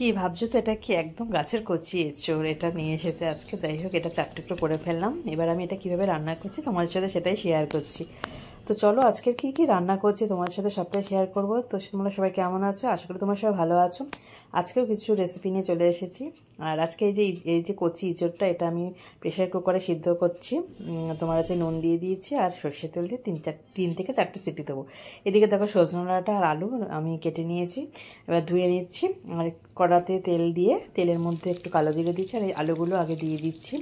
কি ভাবছো তো, এটা কি একদম গাছের কচি এঁচোড়। এটা নিয়ে এসেছে আজকে। যাই হোক, এটা 4 টুকরো করে ফেললাম। এবার আমি এটা কিভাবে রান্না করছি তোমাদের সাথে সেটাই শেয়ার করছি। তো চলো, আজকের কি কি রান্না করছি তোমার সাথে সবটাই শেয়ার করবো। তো তোমরা সবাই কেমন আছো? আশা করি তোমরা সবাই ভালো আছো। আজকেও কিছু রেসিপি নিয়ে চলে এসেছি। আর আজকে এই যে কচি ইঁচোড়টা, এটা আমি প্রেশার কুকারে সিদ্ধ করছি। তোমার হচ্ছে নুন দিয়ে দিয়েছি আর সর্ষের তেল দিয়ে 3 থেকে 4টে সিটি দেবো। এদিকে দেখো সজনে ডাঁটা আর আলু আমি কেটে নিয়েছি। এবার ধুয়ে নিচ্ছি। আর কড়াতে তেল দিয়ে তেলের মধ্যে একটু কালো জিরে দিচ্ছি আর এই আলুগুলো আগে দিয়ে দিচ্ছি।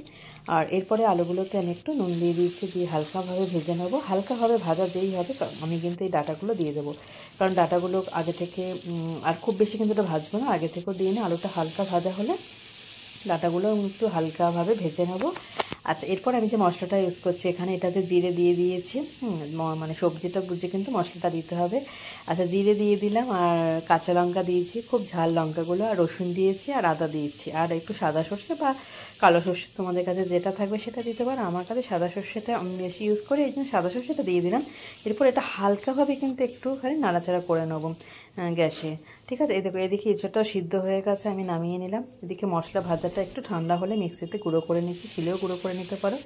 আর এরপরে আলুগুলোতে আমি একটু নুন দিয়ে দিচ্ছি, দিয়ে হালকাভাবে ভেজে নেবো। হালকাভাবে ভাজা যেই হবে আমি কিন্তু এই ডাঁটাগুলো দিয়ে দেবো, কারণ ডাঁটাগুলো আগে থেকে আর খুব বেশি কিন্তু এটা ভাজবো না, আগে থেকেও দিয়ে নিই। আলুটা হালকা ভাজা হলে ডাঁটাগুলো একটু হালকাভাবে ভেজে নেবো। আচ্ছা, এরপর আমি যে মশলাটা ইউজ করছি এখানে, এটা যে জিরে দিয়ে দিয়েছি। মানে সবজিটা বুঝে কিন্তু মশলাটা দিতে হবে। আচ্ছা, জিরে দিয়ে দিলাম আর কাঁচা লঙ্কা দিয়েছি, খুব ঝাল লঙ্কাগুলো, আর রসুন দিয়েছি আর আদা দিয়েছি, আর একটু সাদা সর্ষে বা কালো সর্ষে তোমাদের কাছে যেটা থাকবে সেটা দিতে পারো। আমার কাছে সাদা সর্ষেটা আমি বেশি ইউজ করি, এই জন্য সাদা সর্ষেটা দিয়ে দিলাম। এরপর এটা হালকাভাবে কিন্তু একটুখানি নাড়াচাড়া করে নেবো গ্যাসে। ঠিক আছে, এই দেখো, এদিকে ইঁচড়টাও সিদ্ধ হয়ে গেছে, আমি নামিয়ে নিলাম। এদিকে মশলা ভাজাটা একটু ঠান্ডা হলে মিক্সিতে গুঁড়ো করে নিচ্ছি, শিলেও গুঁড়ো করে নিতে পারো।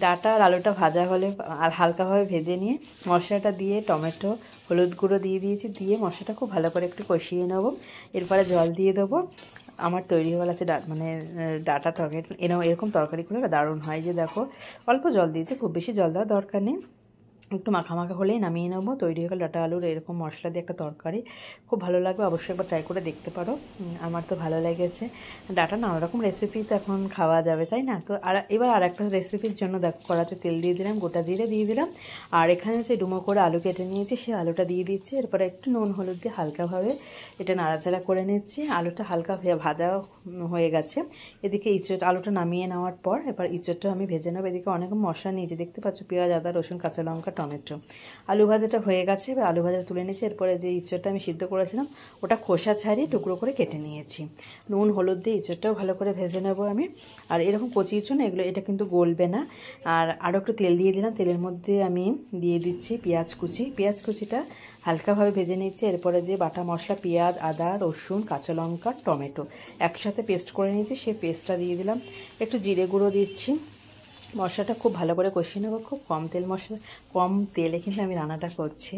ডাঁটা আর আলুটা ভাজা হলে আর হালকাভাবে ভেজে নিয়ে মশলাটা দিয়ে টমেটো হলুদ গুঁড়ো দিয়ে দিয়েছি, দিয়ে মশলাটা খুব ভালো করে একটু কষিয়ে নেবো। এরপরে জল দিয়ে দেবো। আমার তৈরি হয়ে গেছে মানে ডাঁটা তরকারি। এরকম তরকারি করলে দারুণ হয়। যে দেখো, অল্প জল দিয়েছি, খুব বেশি জল দেওয়ার দরকার নেই। একটু মাখা মাখা হলেই নামিয়ে নেবো। তৈরি হয়ে গেল ডাঁটা আলুর এরকম মশলা দিয়ে একটা তরকারি। খুব ভালো লাগবে, অবশ্যই একবার ট্রাই করে দেখতে পারো। আমার তো ভালো লেগেছে। ডাঁটা নানা রকম রেসিপি তো এখন খাওয়া যাবে, তাই না? তো এবার আর একটা রেসিপির জন্য দেখো, কড়াতে তেল দিয়ে দিলাম, গোটা জিরে দিয়ে দিলাম। আর এখানে যে ডুমো করে আলু কেটে নিয়েছি সেই আলুটা দিয়ে দিচ্ছি। এরপরে একটু নুন হলুদ দিয়ে হালকাভাবে এটা নাড়াচাড়া করে নিচ্ছি। আলুটা হালকা ভাজা হয়ে গেছে। এদিকে আলুটা নামিয়ে নেওয়ার পর এবার ইঁচড়টা আমি ভেজে নেবো। এদিকে অনেক মশলা নিয়েছি, দেখতে পাচ্ছ, পেঁয়াজ আদা রসুন কাঁচা লঙ্কা টমেটো। আলু ভাজাটা হয়ে গেছে, এবার আলু ভাজা তুলে নিয়েছি। এরপরে যে ইঁচড়টা আমি সিদ্ধ করেছিলাম ওটা খোসা ছাড়িয়ে টুকরো করে কেটে নিয়েছি। নুন হলুদ দিয়ে ইঁচড়টাও ভালো করে ভেজে নেবো আমি। আর এরকম কচি ইঁচড় না, এটা কিন্তু গলবে না। আর আরও একটু তেল দিয়ে দিলাম, তেলের মধ্যে আমি দিয়ে দিচ্ছি পেঁয়াজ কুচিটা হালকাভাবে ভেজে নিচ্ছি। এরপরে যে বাটা মশলা পেঁয়াজ আদা রসুন কাঁচা লঙ্কা টমেটো একসাথে পেস্ট করে নিয়েছি, সেই পেস্টটা দিয়ে দিলাম। একটু জিরে গুঁড়ো দিচ্ছি। মশলাটা খুব ভালো করে কষিয়ে নেবো। খুব কম তেলে কিন্তু আমি রান্নাটা করছি।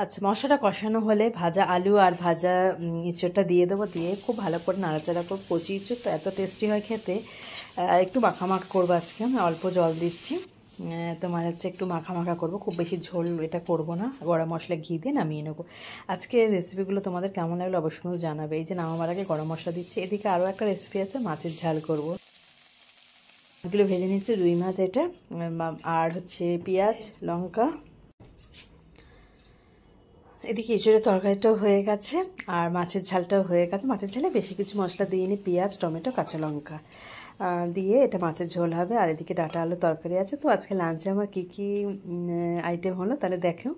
আচ্ছা, মশলাটা কষানো হলে ভাজা আলু আর ভাজা ইঁচড়টা দিয়ে দেবো, দিয়ে খুব ভালো করে নাড়াচাড়া করবো। কচি ইঁচড় তো এত টেস্টি হয় খেতে। একটু মাখামাখা করবো আজকে, আমি অল্প জল দিচ্ছি। তোমার হচ্ছে একটু মাখা করবো, খুব বেশি ঝোল এটা করবো না। গরম মশলা ঘি দিয়ে নামিয়ে নেবো। আজকে রেসিপিগুলো তোমাদের কেমন লাগলো অবশ্যই কিন্তু জানাবে। এই যে নামাবার আগে গরম মশলা দিচ্ছি। এদিকে আরও একটা রেসিপি আছে, মাছের ঝাল করবো। মাছগুলো ভেজে নিচ্ছি, রুই মাছ এটা। আর হচ্ছে পেঁয়াজ লঙ্কা। এদিকে এঁচড়ের তরকারিটাও হয়ে গেছে আর মাছের ঝালটাও হয়ে গেছে। মাছের ঝালে বেশি কিছু মশলা দিইনি, পেঁয়াজ টমেটো কাঁচা লঙ্কা দিয়ে এটা মাছের ঝোল হবে। আর এদিকে ডাঁটা আলু তরকারি আছে। তো আজকে লাঞ্চে আমার কী কী আইটেম হলো তাহলে দেখো।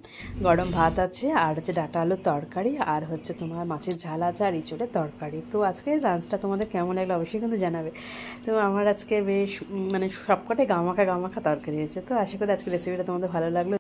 গরম ভাত আছে, আর হচ্ছে ডাঁটা আলুর তরকারি, আর হচ্ছে তোমার মাছের ঝাল আছে, আর এঁচড়ের তরকারি। তো আজকে লাঞ্চটা তোমাদের কেমন লাগলো অবশ্যই কিন্তু জানাবে। তো আমার আজকে বেশ মানে সবকটাই গামাখা তরকারি হয়েছে। তো আশা করি আজকে রেসিপিটা তোমাদের ভালো লাগলো।